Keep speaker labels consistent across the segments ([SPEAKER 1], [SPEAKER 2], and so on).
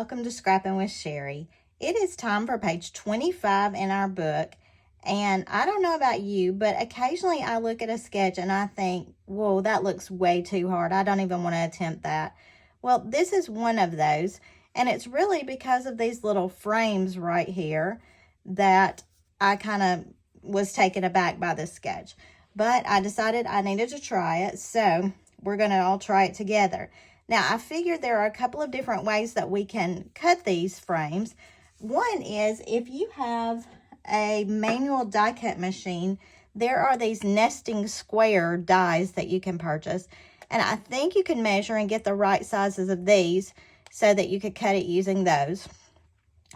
[SPEAKER 1] welcome to Scrappin with Sheri. It is time for page 25 in our book, and I don't know about you, but occasionally I look at a sketch and I think, whoa, that looks way too hard. I don't even want to attempt that. Well, this is one of those, and it's really because of these little frames right here that I kind of was taken aback by this sketch. But I decided I needed to try it, so we're going to all try it together. Now, I figured there are a couple of different ways that we can cut these frames. One is if you have a manual die cut machine, there are these nesting square dies that you can purchase. And I think you can measure and get the right sizes of these so that you could cut it using those.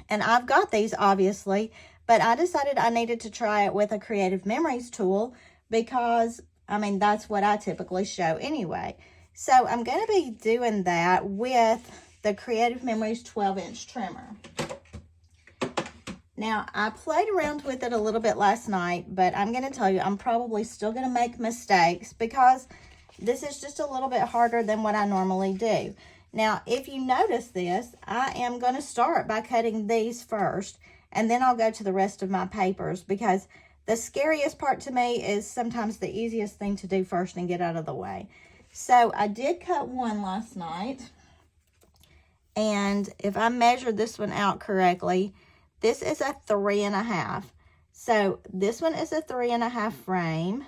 [SPEAKER 1] And I've got these, obviously, but I decided I needed to try it with a Creative Memories tool because, I mean, that's what I typically show anyway. So I'm going to be doing that with the Creative Memories 12-inch trimmer. Now, I played around with it a little bit last night, but I'm going to tell you, I'm probably still going to make mistakes because this is just a little bit harder than what I normally do. Now, if you notice this, I am going to start by cutting these first, and then I'll go to the rest of my papers because the scariest part to me is sometimes the easiest thing to do first and get out of the way. So I did cut one last night, and if I measured this one out correctly, this is a 3.5. So this one is a 3.5 frame,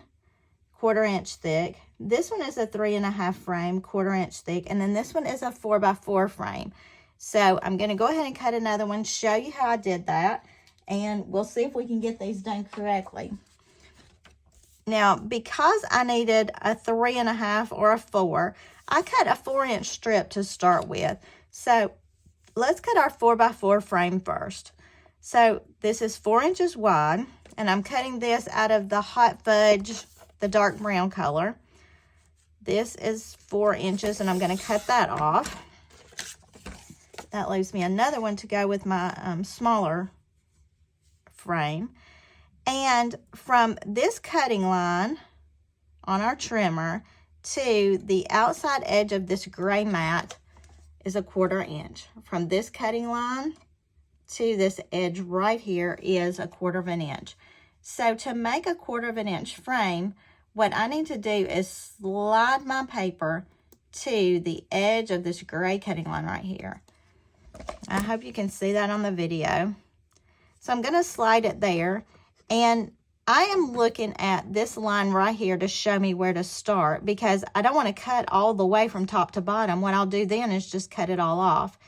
[SPEAKER 1] 1/4 inch thick. This one is a 3.5 frame, 1/4 inch thick, and then this one is a 4x4 frame. So I'm going to go ahead and cut another one, show you how I did that, and we'll see if we can get these done correctly. Now, because I needed a 3.5 or a 4, I cut a 4-inch strip to start with. So let's cut our 4x4 frame first. So this is 4 inches wide, and I'm cutting this out of the Hot Fudge, the dark brown color. This is 4 inches, and I'm going to cut that off. That leaves me another one to go with my smaller frame. And from this cutting line on our trimmer to the outside edge of this gray mat is a 1/4 inch. From this cutting line to this edge right here is a 1/4 inch. So to make a 1/4 inch frame, what I need to do is slide my paper to the edge of this gray cutting line right here. I hope you can see that on the video. So I'm going to slide it there. And I am looking at this line right here to show me where to start because I don't want to cut all the way from top to bottom. What I'll do then is just cut it all off.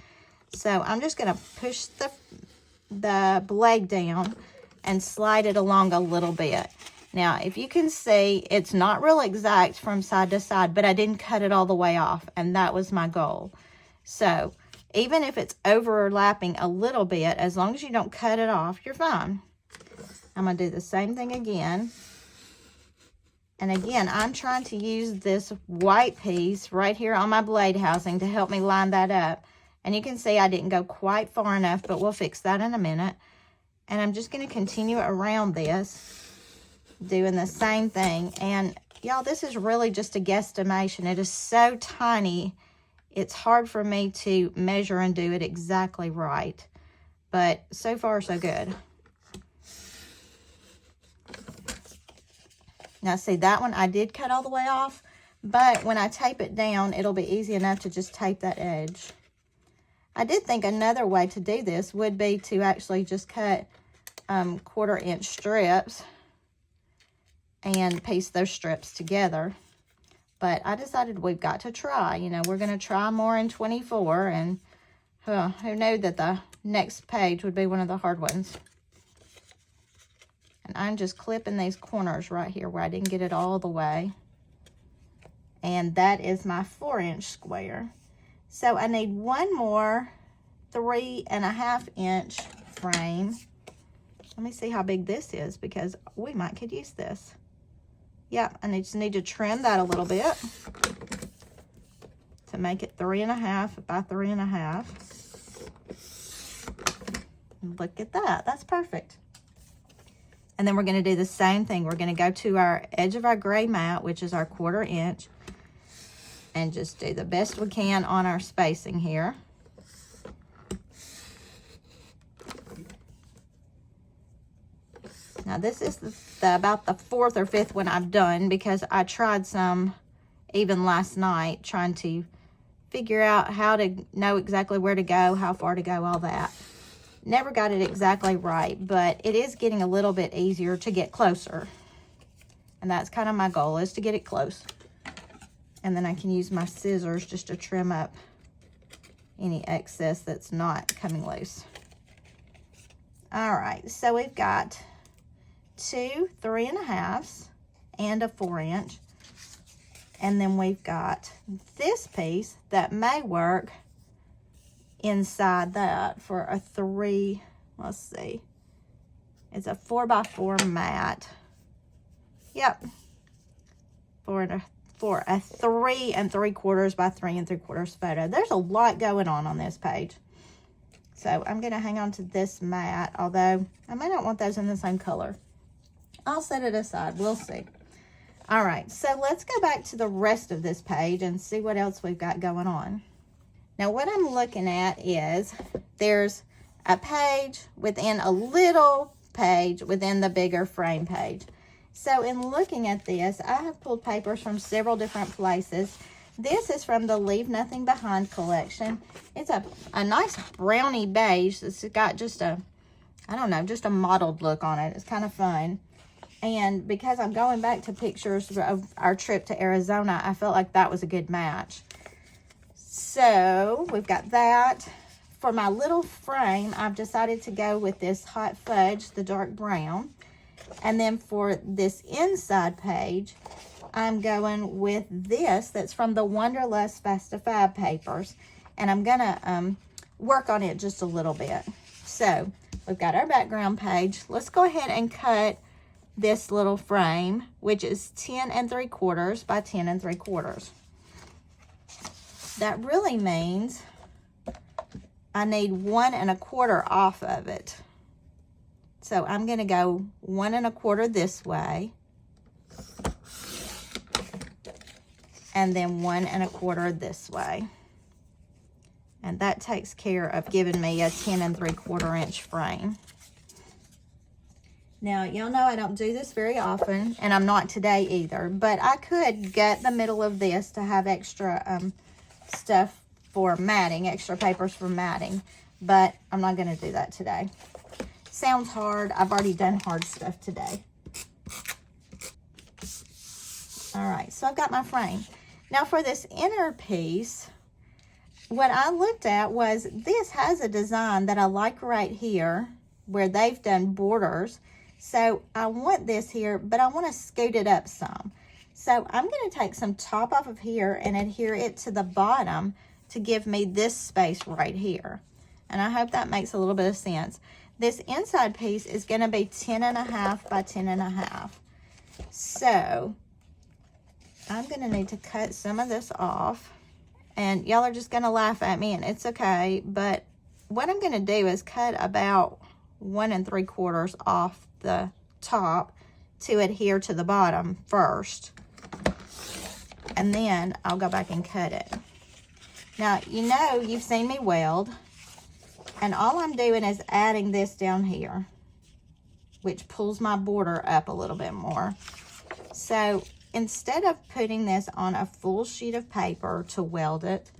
[SPEAKER 1] So I'm just going to push the blade down and slide it along a little bit. Now, if you can see, it's not real exact from side to side, but I didn't cut it all the way off, and that was my goal. So even if it's overlapping a little bit, as long as you don't cut it off, you're fine. I'm going to do the same thing again. And again, I'm trying to use this white piece right here on my blade housing to help me line that up. And you can see I didn't go quite far enough, but we'll fix that in a minute. And I'm just going to continue around this, doing the same thing. And y'all, this is really just a guesstimation. It is so tiny, it's hard for me to measure and do it exactly right. But so far, so good. Now, see, that one I did cut all the way off, but when I tape it down, it'll be easy enough to just tape that edge. I did think another way to do this would be to actually just cut 1/4 inch strips and piece those strips together. But I decided we've got to try. You know, we're going to try more in 24, and who knew that the next page would be one of the hard ones. And I'm just clipping these corners right here where I didn't get it all the way. And that is my 4-inch square. So I need one more 3.5 inch frame. Let me see how big this is because we might could use this. Yep, I just need to trim that a little bit to make it 3.5 by 3.5. Look at that, that's perfect. And then we're going to do the same thing. We're going to go to our edge of our gray mat, which is our 1/4 inch, and just do the best we can on our spacing here. Now this is about the 4th or 5th one I've done, because I tried some even last night trying to figure out how to know exactly where to go, how far to go, all that. Never got it exactly right, but it is getting a little bit easier to get closer. And that's kind of my goal, is to get it close. And then I can use my scissors just to trim up any excess that's not coming loose. All right, so we've got 2 3.5s and a 4-inch. And then we've got this piece that may work inside that for a 3, let's see. It's a 4x4 mat. Yep. For a 3 3/4 by 3 3/4 photo. There's a lot going on this page. So I'm going to hang on to this mat, although I may not want those in the same color. I'll set it aside. We'll see. All right, so let's go back to the rest of this page and see what else we've got going on. Now, what I'm looking at is there's a page within a little page within the bigger frame page. So in looking at this, I have pulled papers from several different places. This is from the Leave Nothing Behind collection. It's a nice brownie beige. It's got just a, I don't know, just a mottled look on it. It's kind of fun. And because I'm going back to pictures of our trip to Arizona, I felt like that was a good match. So we've got that. For my little frame, I've decided to go with this Hot Fudge, the dark brown. And then for this inside page, I'm going with this that's from the Wonderlust Fasta Fab papers. And I'm going to work on it just a little bit. So we've got our background page. Let's go ahead and cut this little frame, which is 10 3/4 by 10 3/4. That really means I need 1 1/4 off of it. So I'm going to go 1 1/4 this way, and then 1 1/4 this way. And that takes care of giving me a 10 3/4 inch frame. Now, y'all know I don't do this very often, and I'm not today either, but I could gut the middle of this to have extra stuff for matting, extra papers for matting, but I'm not going to do that today. Sounds hard. I've already done hard stuff today. All right, so I've got my frame. Now for this inner piece, what I looked at was this has a design that I like right here where they've done borders. So I want this here, but I want to scoot it up some. So I'm going to take some top off of here and adhere it to the bottom to give me this space right here. And I hope that makes a little bit of sense. This inside piece is going to be 10 1/2 by 10 1/2. So I'm going to need to cut some of this off. And y'all are just going to laugh at me, and it's okay. But what I'm going to do is cut about 1 3/4 off the top to adhere to the bottom first, and then I'll go back and cut it. Now, you know, you've seen me weld, and all I'm doing is adding this down here, which pulls my border up a little bit more. So instead of putting this on a full sheet of paper to weld it,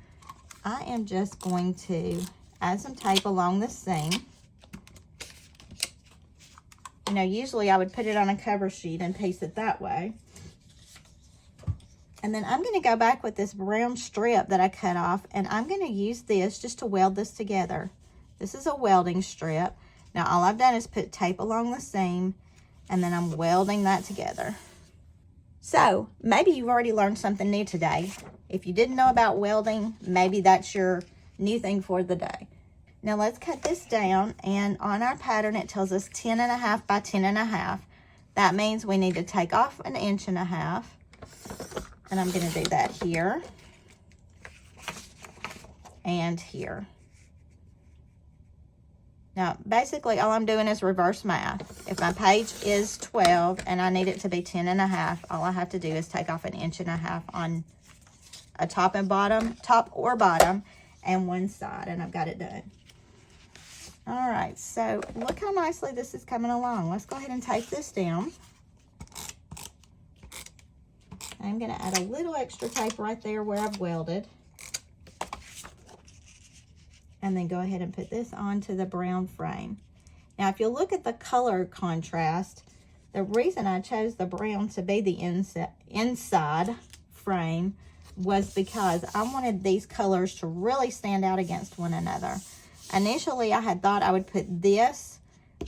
[SPEAKER 1] I am just going to add some tape along the seam. You know, usually I would put it on a cover sheet and piece it that way. And then I'm going to go back with this brown strip that I cut off, and I'm going to use this just to weld this together. This is a welding strip. Now, all I've done is put tape along the seam, and then I'm welding that together. So, maybe you've already learned something new today. If you didn't know about welding, maybe that's your new thing for the day. Now let's cut this down, and on our pattern it tells us 10 1/2 by 10 1/2. That means we need to take off 1 1/2 inches, and I'm going to do that here and here. Now basically all I'm doing is reverse math. If my page is 12 and I need it to be 10 1/2, all I have to do is take off 1 1/2 inches on a top or bottom, and one side, and I've got it done. All right, so look how nicely this is coming along. Let's go ahead and tape this down. I'm going to add a little extra tape right there where I've welded. And then go ahead and put this onto the brown frame. Now, if you look at the color contrast, the reason I chose the brown to be the inside frame was because I wanted these colors to really stand out against one another. Initially, I had thought I would put this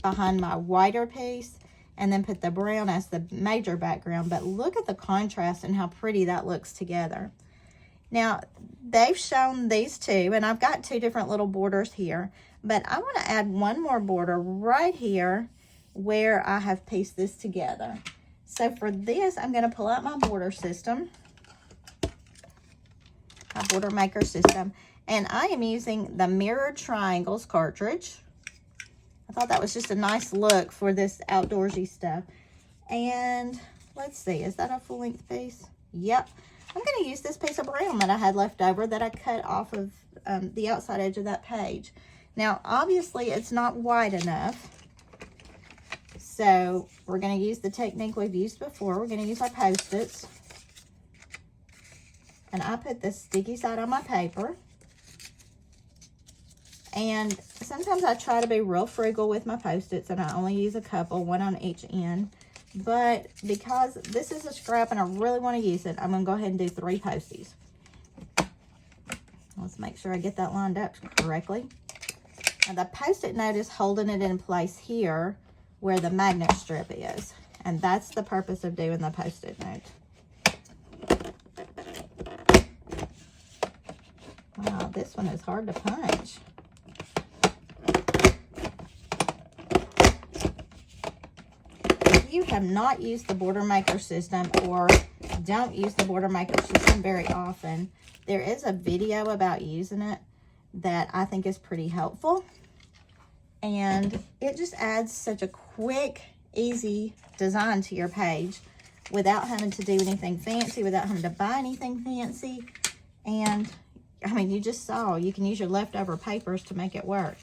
[SPEAKER 1] behind my whiter piece and then put the brown as the major background, but look at the contrast and how pretty that looks together. Now, they've shown these two, and I've got two different little borders here, but I want to add one more border right here where I have pieced this together. So for this, I'm going to pull out my border system, my border maker system, and I am using the Mirrored Triangles cartridge. I thought that was just a nice look for this outdoorsy stuff. And let's see, is that a full-length piece? Yep. I'm going to use this piece of brown that I had left over that I cut off of the outside edge of that page. Now, obviously, it's not wide enough. So we're going to use the technique we've used before. We're going to use our Post-its. And I put the sticky side on my paper. And sometimes I try to be real frugal with my Post-its, and I only use a couple, one on each end. But because this is a scrap and I really want to use it, I'm going to go ahead and do 3 posties. Let's make sure I get that lined up correctly. Now the Post-it note is holding it in place here where the magnet strip is. And that's the purpose of doing the Post-it note. Wow, this one is hard to punch. If you have not used the Border Maker system or don't use the Border Maker system very often, there is a video about using it that I think is pretty helpful. And it just adds such a quick, easy design to your page without having to do anything fancy, without having to buy anything fancy. And I mean, you just saw, you can use your leftover papers to make it work.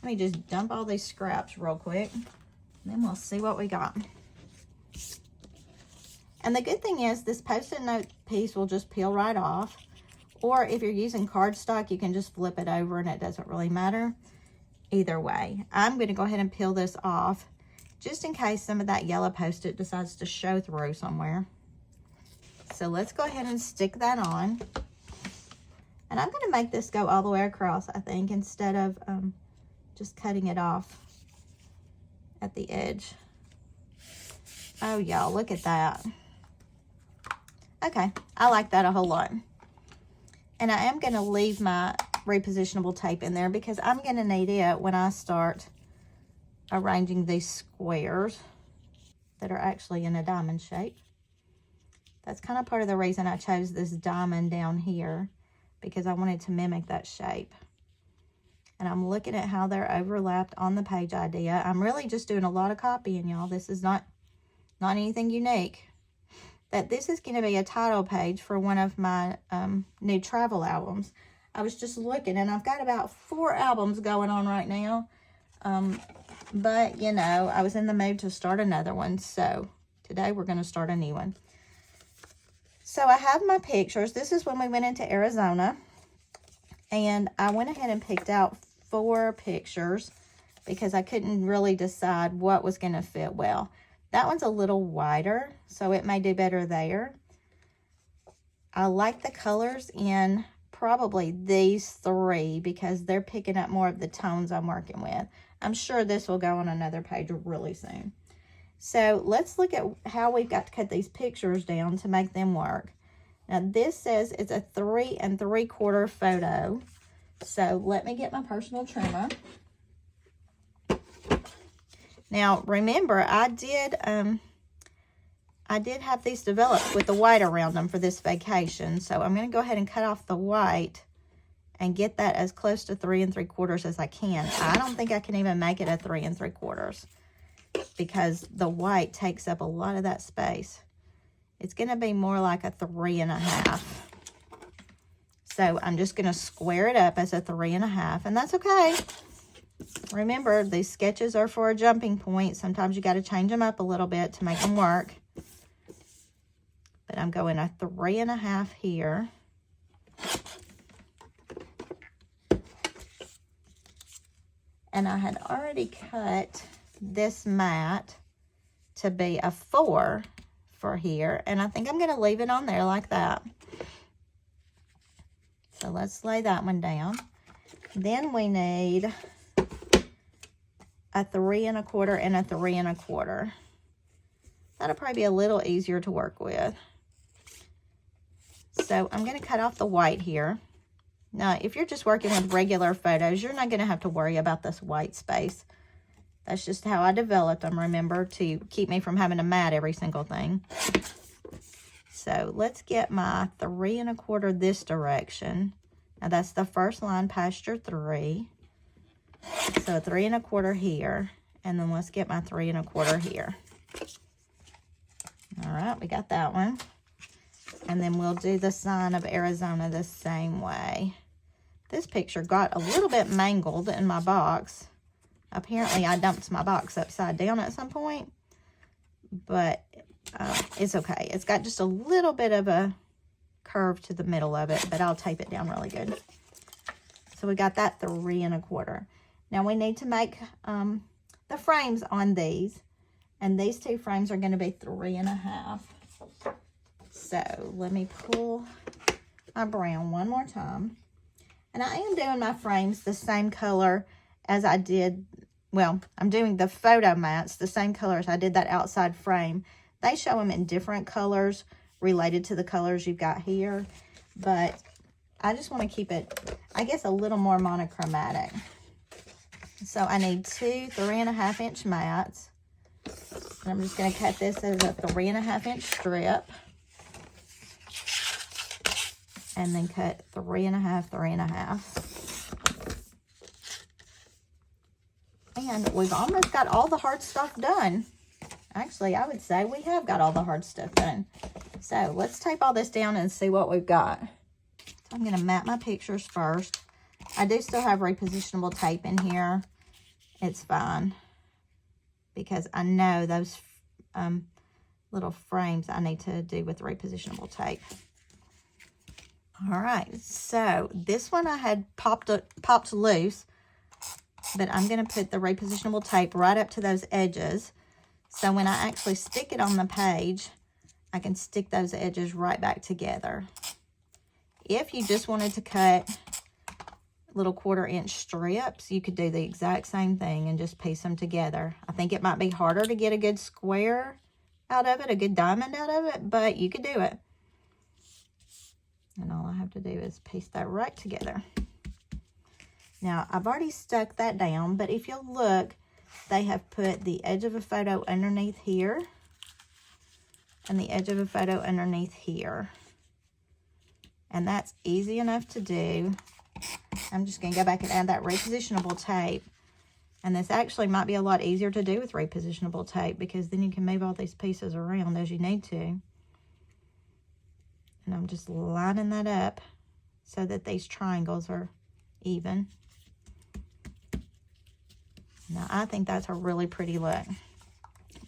[SPEAKER 1] Let me just dump all these scraps real quick, and then we'll see what we got. And the good thing is this Post-it note piece will just peel right off. Or if you're using cardstock, you can just flip it over and it doesn't really matter. Either way, I'm going to go ahead and peel this off just in case some of that yellow Post-it decides to show through somewhere. So let's go ahead and stick that on. And I'm going to make this go all the way across, I think, instead of just cutting it off at the edge. Oh, y'all, look at that. Okay, I like that a whole lot. And I am going to leave my repositionable tape in there because I'm going to need it when I start arranging these squares that are actually in a diamond shape. That's kind of part of the reason I chose this diamond down here, because I wanted to mimic that shape. And I'm looking at how they're overlapped on the page idea. I'm really just doing a lot of copying, y'all. This is not anything unique. That this is going to be a title page for one of my new travel albums. I was just looking, and I've got about 4 albums going on right now. But, you know, I was in the mood to start another one. So today we're going to start a new one. So I have my pictures. This is when we went into Arizona. And I went ahead and picked out 4 pictures because I couldn't really decide what was going to fit well. That one's a little wider, so it may do better there. I like the colors in probably these 3 because they're picking up more of the tones I'm working with. I'm sure this will go on another page really soon. So let's look at how we've got to cut these pictures down to make them work. Now this says it's a 3 3/4 photo. So let me get my personal trimmer. Now, remember, I did have these developed with the white around them for this vacation. So I'm going to go ahead and cut off the white and get that as close to 3 3/4 as I can. I don't think I can even make it a 3 3/4 because the white takes up a lot of that space. It's going to be more like a 3 1/2. So I'm just going to square it up as a 3 1/2, and that's okay. Remember, these sketches are for a jumping point. Sometimes you got to change them up a little bit to make them work. But I'm going a 3.5 here. And I had already cut this mat to be a 4 for here. And I think I'm going to leave it on there like that. So let's lay that one down. Then we need a 3.25 and a 3.25. That'll probably be a little easier to work with. So I'm going to cut off the white here. Now, if you're just working with regular photos, you're not going to have to worry about this white space. That's just how I developed them, remember, to keep me from having to mat every single thing. So let's get my 3.25 this direction. Now that's the first line past your 3. So a 3.25 here, and then let's get my 3.25 here. All right, we got that one. And then we'll do the sign of Arizona the same way. This picture got a little bit mangled in my box. Apparently I dumped my box upside down at some point, but it's okay. It's got just a little bit of a curve to the middle of it, but I'll tape it down really good. So we got that 3.25. Now we need to make the frames on these, and these 2 frames are going to be 3.5. So let me pull my brown one more time. And I am doing my frames the same color as I did, well, I'm doing the photo mats the same color as I did that outside frame. They show them in different colors related to the colors you've got here, but I just want to keep it, I guess, a little more monochromatic. So I need 2 3.5-inch mats. And I'm just going to cut this as a 3.5-inch strip. And then cut 3.5, 3.5. And we've almost got all the hard stuff done. Actually, I would say we have got all the hard stuff done. So let's tape all this down and see what we've got. So I'm going to mat my pictures first. I do still have repositionable tape in here. It's fine, because I know those little frames I need to do with repositionable tape. All right, so this one I had popped loose, but I'm going to put the repositionable tape right up to those edges. So when I actually stick it on the page, I can stick those edges right back together. If you just wanted to cut little 1/4-inch strips, you could do the exact same thing and just piece them together. I think it might be harder to get a good square out of it, a good diamond out of it, but you could do it. And all I have to do is piece that right together. Now, I've already stuck that down, but if you'll look, they have put the edge of a photo underneath here and the edge of a photo underneath here. And that's easy enough to do. I'm just going to go back and add that repositionable tape. And this actually might be a lot easier to do with repositionable tape, because then you can move all these pieces around as you need to. And I'm just lining that up so that these triangles are even. Now, I think that's a really pretty look.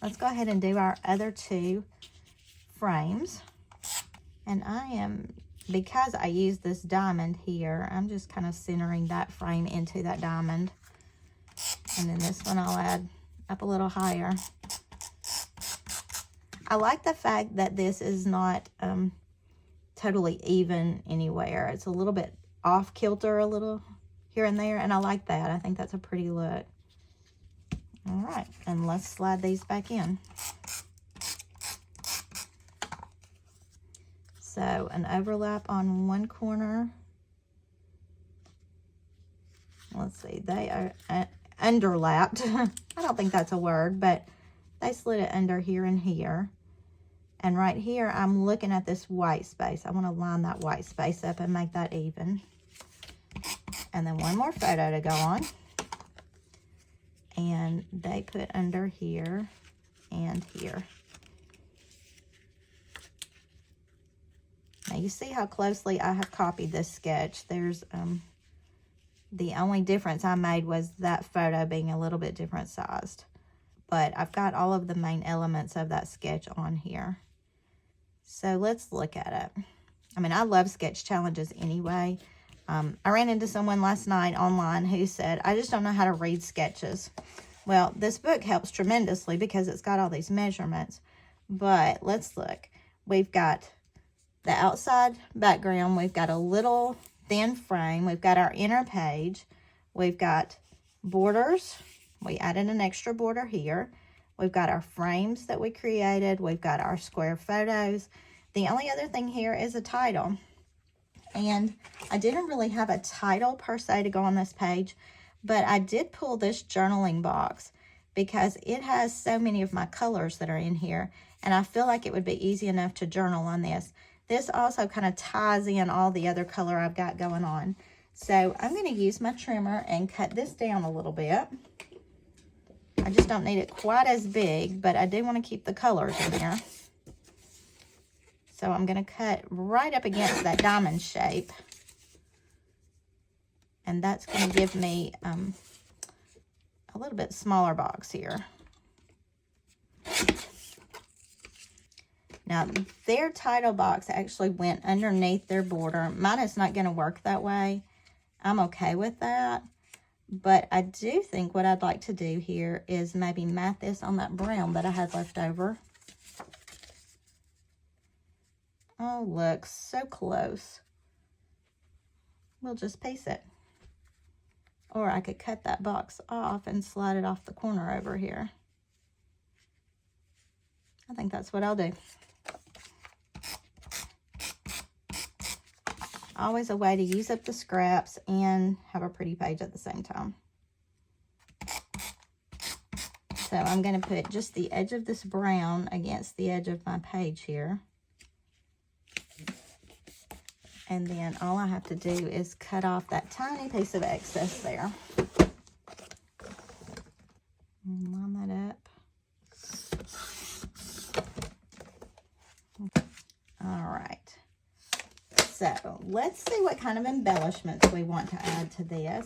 [SPEAKER 1] Let's go ahead and do our other 2 frames. And I am, because I use this diamond here, I'm just kind of centering that frame into that diamond. And then this one I'll add up a little higher. I like the fact that this is not totally even anywhere. It's a little bit off kilter, a little here and there, and I like that. I think that's a pretty look. All right, and let's slide these back in. So an overlap on one corner. Let's see, they are underlapped. I don't think that's a word, but they slid it under here and here. And right here, I'm looking at this white space. I want to line that white space up and make that even. And then one more photo to go on. And they put under here and here. Now you see how closely I have copied this sketch. There's The only difference I made was that photo being a little bit different sized. But I've got all of the main elements of that sketch on here. So let's look at it. I mean, I love sketch challenges anyway. I ran into someone last night online who said, I just don't know how to read sketches. Well, this book helps tremendously because it's got all these measurements. But let's look. We've got the outside background. We've got a little thin frame. We've got our inner page. We've got borders. We added an extra border here. We've got our frames that we created. We've got our square photos. The only other thing here is a title. And I didn't really have a title per se to go on this page, but I did pull this journaling box because it has so many of my colors that are in here, and I feel like it would be easy enough to journal on this. This also kind of ties in all the other color I've got going on. So I'm going to use my trimmer and cut this down a little bit. I just don't need it quite as big, but I do want to keep the colors in there. So I'm going to cut right up against that diamond shape. And that's going to give me a little bit smaller box here. Now, their title box actually went underneath their border. Mine is not going to work that way. I'm okay with that. But I do think what I'd like to do here is maybe mat this on that brown that I had left over. Oh, look, so close. We'll just piece it. Or I could cut that box off and slide it off the corner over here. I think that's what I'll do. Always a way to use up the scraps and have a pretty page at the same time. So I'm going to put just the edge of this brown against the edge of my page here. And then all I have to do is cut off that tiny piece of excess there. And line that up. All right. So let's see what kind of embellishments we want to add to this.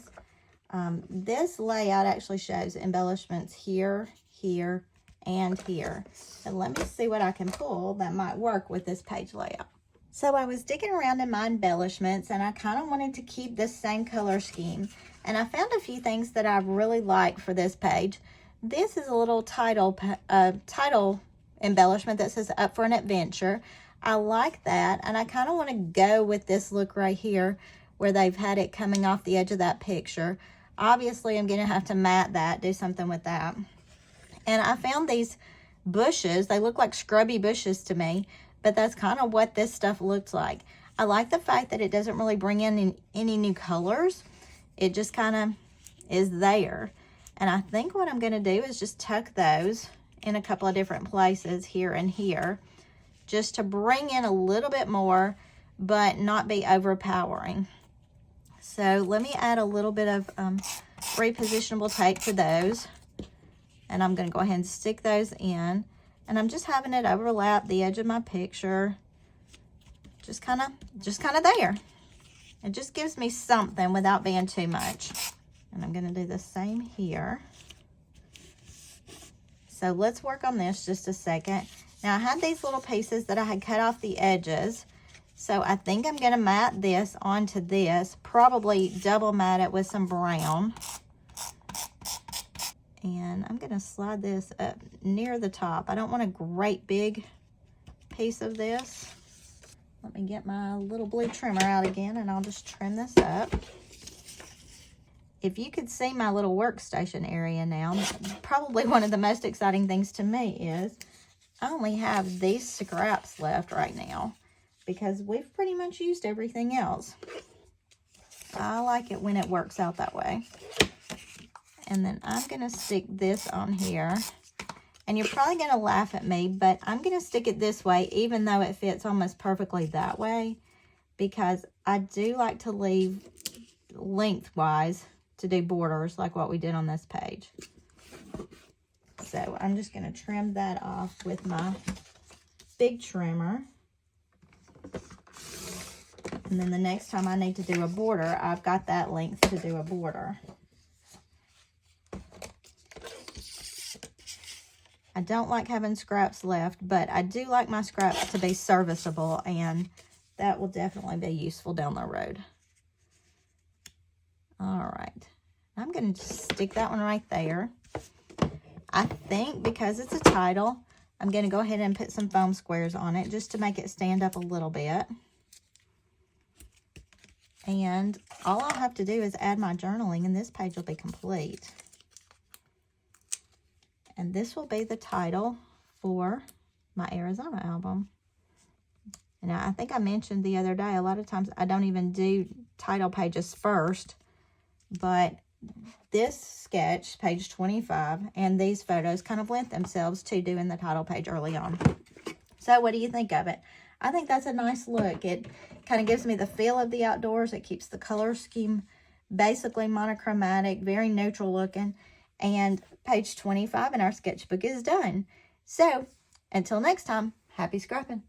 [SPEAKER 1] This layout actually shows embellishments here, here, and here. So let me see what I can pull that might work with this page layout. So I was digging around in my embellishments, and I kind of wanted to keep this same color scheme. And I found a few things that I really like for this page. This is a little title embellishment that says Up for an Adventure. I like that, and I kind of want to go with this look right here where they've had it coming off the edge of that picture. Obviously, I'm going to have to mat that, do something with that. And I found these bushes. They look like scrubby bushes to me, but that's kind of what this stuff looks like. I like the fact that it doesn't really bring in any new colors. It just kind of is there. And I think what I'm going to do is just tuck those in a couple of different places here and here, just to bring in a little bit more, but not be overpowering. So let me add a little bit of repositionable tape to those. And I'm going to go ahead and stick those in. And I'm just having it overlap the edge of my picture. Just kind of there. It just gives me something without being too much. And I'm going to do the same here. So let's work on this just a second. Now, I had these little pieces that I had cut off the edges. So I think I'm going to mat this onto this. Probably double mat it with some brown. And I'm going to slide this up near the top. I don't want a great big piece of this. Let me get my little blue trimmer out again, and I'll just trim this up. If you could see my little workstation area now, probably one of the most exciting things to me is I only have these scraps left right now because we've pretty much used everything else. I like it when it works out that way. And then I'm going to stick this on here. And you're probably going to laugh at me, but I'm going to stick it this way, even though it fits almost perfectly that way, because I do like to leave lengthwise to do borders like what we did on this page. So I'm just going to trim that off with my big trimmer. And then the next time I need to do a border, I've got that length to do a border. I don't like having scraps left, but I do like my scraps to be serviceable, and that will definitely be useful down the road. All right. I'm going to just stick that one right there. I think because it's a title, I'm going to go ahead and put some foam squares on it just to make it stand up a little bit. And all I'll have to do is add my journaling, and this page will be complete. And this will be the title for my Arizona album. And I think I mentioned the other day, a lot of times I don't even do title pages first, but this sketch, page 25, and these photos kind of lent themselves to doing the title page early on. So what do you think of it? I think that's a nice look. It kind of gives me the feel of the outdoors. It keeps the color scheme basically monochromatic, very neutral looking. And page 25 in our sketchbook is done. So until next time, happy scrapping.